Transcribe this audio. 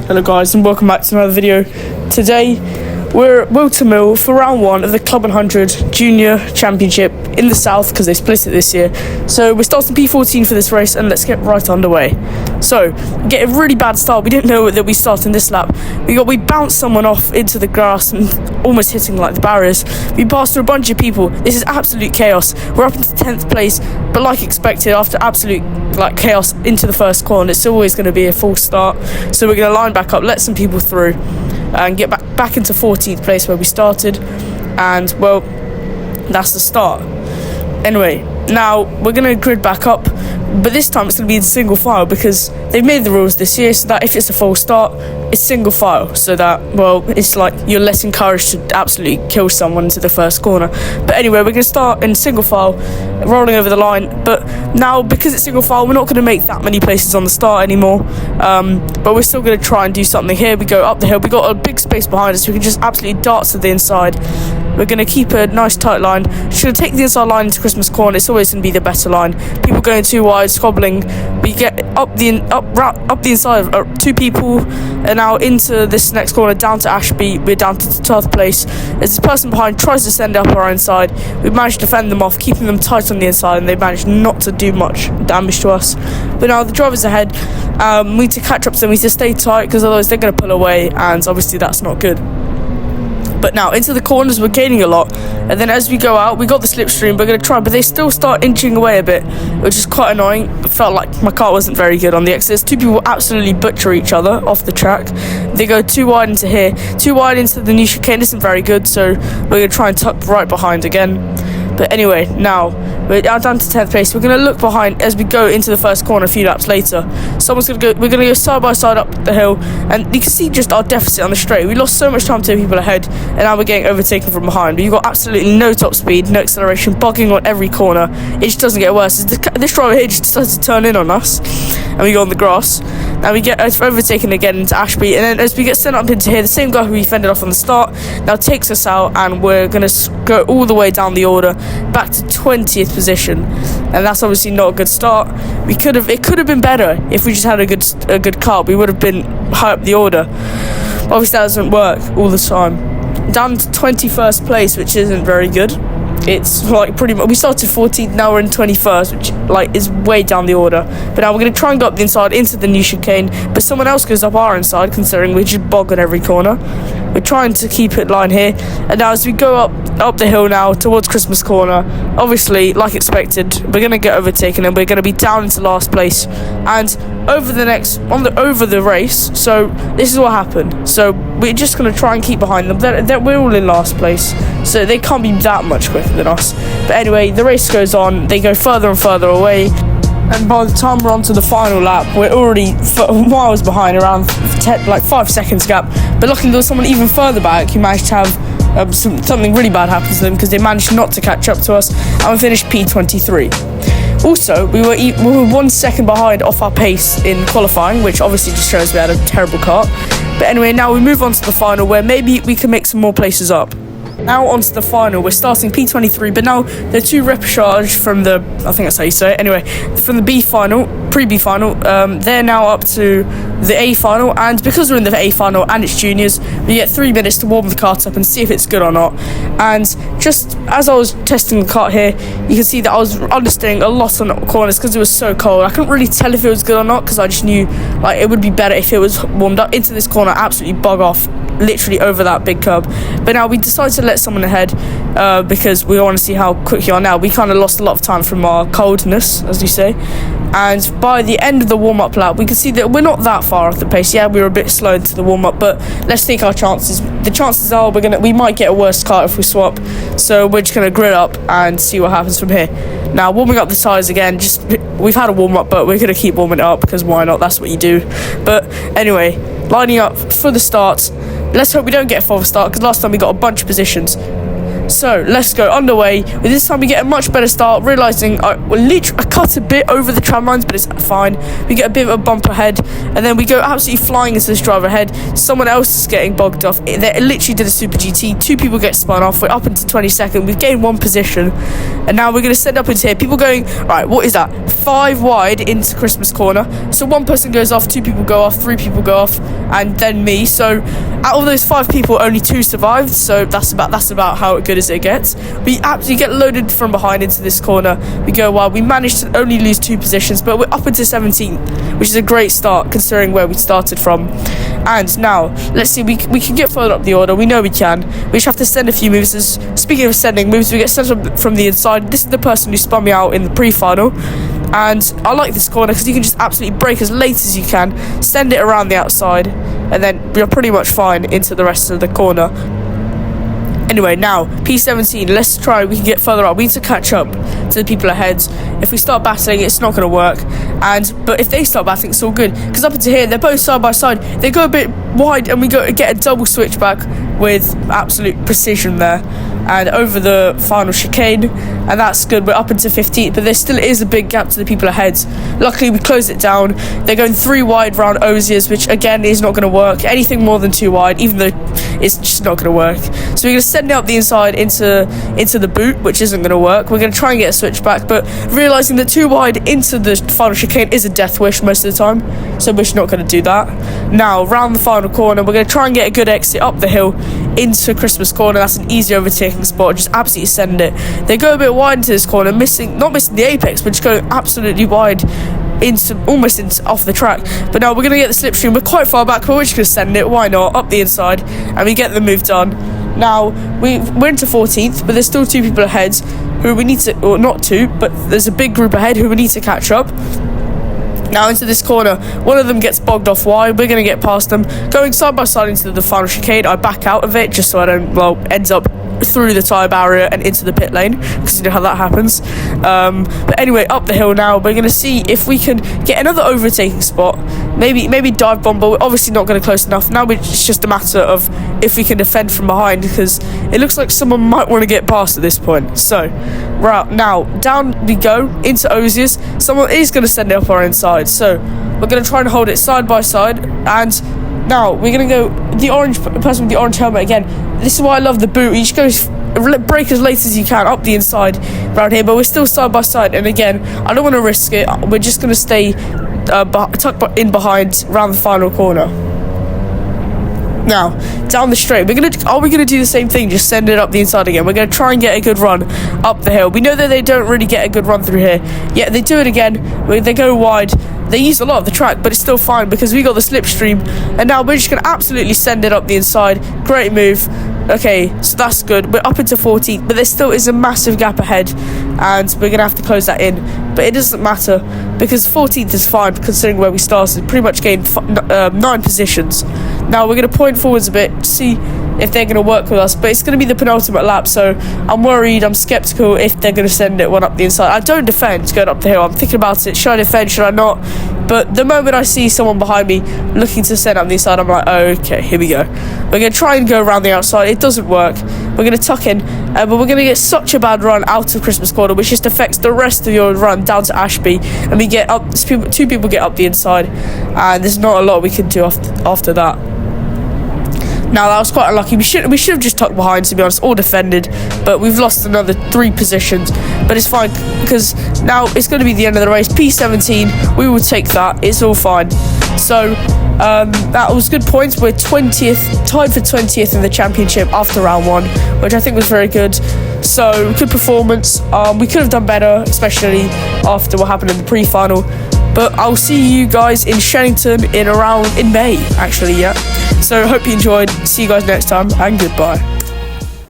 Hello guys and welcome back to another video. Today we're at Whilton for round 1 of the Club100 Junior Championship in the South because they split it this year. So we're starting P14 for this race and let's get right underway. So, get a really bad start. We didn't know that we started this lap. We bounced someone off into the grass and almost hitting like the barriers. We passed through a bunch of people. This is absolute chaos. We're up into 10th place, but like expected, after absolute chaos into the first corner, it's always going to be a false start. So we're going to line back up, let some people through, and get back into 14th place where we started. And well, that's the start. Anyway, now we're going to grid back up, but this time it's going to be in single file because they've made the rules this year so that if it's a false start, it's single file, so that, well, it's like you're less encouraged to absolutely kill someone into the first corner. But anyway, we're going to start in single file, rolling over the line, but now because it's single file, we're not going to make that many places on the start anymore, but we're still going to try and do something here. We go up the hill, we got a big space behind us, we can just absolutely dart to the inside. We're going to keep a nice tight line. Just going to take the inside line into Christmas corner. It's always going to be the better line. People going too wide, squabbling. We get up the inside. 2 people are now into this next corner, down to Ashby. We're down to 12th place. There's this person behind, tries to send up our inside. We've managed to fend them off, keeping them tight on the inside, and they've managed not to do much damage to us. But now the driver's ahead. We need to catch up to them. We need to stay tight because otherwise they're going to pull away, and obviously that's not good. But now into the corners we're gaining a lot, and then as we go out we got the slipstream. We're going to try, but they still start inching away a bit, which is quite annoying. It felt like my car wasn't very good on the exits. 2 people absolutely butcher each other off the track. They go too wide into here, too wide into the new chicane. Isn't very good, so we're going to try and tuck right behind again. But anyway, now we're down to 10th place. We're going to look behind as we go into the first corner a few laps later. We're going to go side by side up the hill, and you can see just our deficit on the straight. We lost so much time to people ahead, and now we're getting overtaken from behind. But you've got absolutely no top speed, no acceleration, bogging on every corner. It just doesn't get worse. This driver here just decides to turn in on us, and we go on the grass. Now we get overtaken again into Ashby, and then as we get sent up into here, the same guy who we fended off on the start now takes us out, and we're going to go all the way down the order back to 20th position, and that's obviously not a good start. It could have been better if we just had a good car. We would have been high up the order. Obviously that doesn't work all the time. Down to 21st place, which isn't very good. It's like pretty much, we started 14th, now we're in 21st, which is way down the order. But now we're going to try and go up the inside into the new chicane, but someone else goes up our inside, considering we just bog on every corner. We're trying to keep it line here, and now as we go up the hill now towards Christmas corner, obviously like expected, we're going to get overtaken and we're going to be down into last place and over the race. So this is what happened. So we're just going to try and keep behind them. We're all in last place, so they can't be that much quicker than us. But anyway, the race goes on. They go further and further away, and by the time we're on to the final lap, we're already miles behind, around 5 seconds gap. But luckily there was someone even further back who managed to have something really bad happen to them, because they managed not to catch up to us, and we finished P23. Also, we were 1 second behind off our pace in qualifying, which obviously just shows we had a terrible car. But anyway, now we move on to the final, where maybe we can make some more places up. Now onto the final. We're starting P23, but now the 2 repechage from the, I think that's how you say it, anyway, from the B final, pre-B final, they're now up to the A final, and because we're in the A final and it's juniors, we get 3 minutes to warm the kart up and see if it's good or not. And just as I was testing the kart here, you can see that I was understeering a lot on corners because it was so cold. I couldn't really tell if it was good or not, because I just knew it would be better if it was warmed up. Into this corner, absolutely bug off, literally over that big curb. But now we decided to let someone ahead because we want to see how quick you are. Now we kind of lost a lot of time from our coldness, as you say, and by the end of the warm-up lap we can see that we're not that far off the pace. Yeah, we were a bit slow into the warm-up, but let's take our chances. The chances are we might get a worse car if we swap, so we're just going to grid up and see what happens from here. Now warming up the tyres again, we've had a warm-up, but we're going to keep warming it up because why not, that's what you do. But anyway, lining up for the start. Let's hope we don't get a 4th start, because last time we got a bunch of positions. So let's go underway. With this time we get a much better start, realising I cut a bit over the tram lines, but it's fine. We get a bit of a bump ahead, and then we go absolutely flying into this driver ahead. Someone else is getting bogged off. They literally did a super GT. 2 people get spun off. We're up into 22nd. We've gained 1 position, and now we're going to send up into here. People going, right, what is that? 5 wide into Christmas corner. So 1 person goes off, 2 people go off, 3 people go off, and then me. So out of those 5 people, only 2 survived. So that's about how good as it gets. We absolutely get loaded from behind into this corner. We go wild. We managed to only lose 2 positions, but we're up into 17th, which is a great start considering where we started from. And now let's see, we can get further up the order. We know we can. We just have to send a few moves. Speaking of sending moves, we get sent up from the inside. This is the person who spun me out in the pre-final. And I like this corner because you can just absolutely brake as late as you can, send it around the outside, and then you're pretty much fine into the rest of the corner. Anyway, now P17, let's try. We can get further up. We need to catch up to the people ahead. If we start battling, it's not going to work. But if they start battling, it's all good, because up into here they're both side by side. They go a bit wide, and we get a double switchback with absolute precision there, and over the final chicane, and that's good. We're up into 15th, but there still is a big gap to the people ahead. Luckily, we closed it down. They're going 3 wide round Oziers, which again is not going to work. Anything more than 2 wide, even though it's just not going to work. So we're going to send it up the inside into the boot, which isn't going to work. We're going to try and get a switchback, but realising that 2 wide into the final chicane is a death wish most of the time, so we're just not going to do that. Now, round the final corner, we're going to try and get a good exit up the hill into Christmas corner. That's an easy overtaking spot. Just absolutely send it. They go a bit wide into this corner, not missing the apex, but just going absolutely wide almost off the track. But now we're going to get the slipstream. We're quite far back, but we're just going to send it. Why not? Up the inside, and we get the move done. Now we're into 14th, but there's still 2 people ahead who we need to, or not 2, but there's a big group ahead who we need to catch up. Now into this corner, one of them gets bogged off wide. We're going to get past them, going side by side into the final chicane. I back out of it just so I don't, ends up through the tyre barrier and into the pit lane, because you know how that happens. But anyway, up the hill now, we're going to see if we can get another overtaking spot, maybe dive bomb, but we're obviously not going to close enough. Now it's just a matter of if we can defend from behind, because it looks like someone might want to get past at this point. So right now, down we go into Oziers. Someone is going to send it up our inside, so we're going to try and hold it side by side. And now we're going to go the orange person with the orange helmet again. This is why I love the boot. You just go brake as late as you can up the inside around here, but we're still side by side. And again, I don't want to risk it. We're just going to stay tucked in behind around the final corner. Now, down the straight, are we gonna do the same thing, just send it up the inside again? We're gonna try and get a good run up the hill. We know that they don't really get a good run through here. Yeah, they do it again. They go wide. They use a lot of the track, but it's still fine because we got the slipstream. And now we're just gonna absolutely send it up the inside. Great move. Okay, so that's good. We're up into 14th, but there still is a massive gap ahead, and we're going to have to close that in. But it doesn't matter, because 14th is fine considering where we started. Pretty much gained 9 positions. Now we're going to point forwards a bit to see if they're going to work with us, but it's going to be the penultimate lap, so I'm worried, I'm sceptical if they're going to send it one up the inside. I don't defend going up the hill. I'm thinking about it. Should I defend? Should I not? But the moment I see someone behind me looking to send up the inside, I'm like, oh, okay, here we go. We're going to try and go around the outside. It doesn't work. We're going to tuck in, but we're going to get such a bad run out of Christmas corner, which just affects the rest of your run down to Ashby, and we get up. 2 people get up the inside, and there's not a lot we can do after that. Now that was quite unlucky. We should have just tucked behind, to be honest, or defended, but we've lost another 3 positions. But it's fine, because now it's going to be the end of the race. P17, we will take that. It's all fine. So that was good points. We're 20th, tied for 20th in the championship after round 1, which I think was very good. So good performance. We could have done better, especially after what happened in the pre-final. But I'll see you guys in Shannington in May, actually, yeah. So hope you enjoyed. See you guys next time, and goodbye.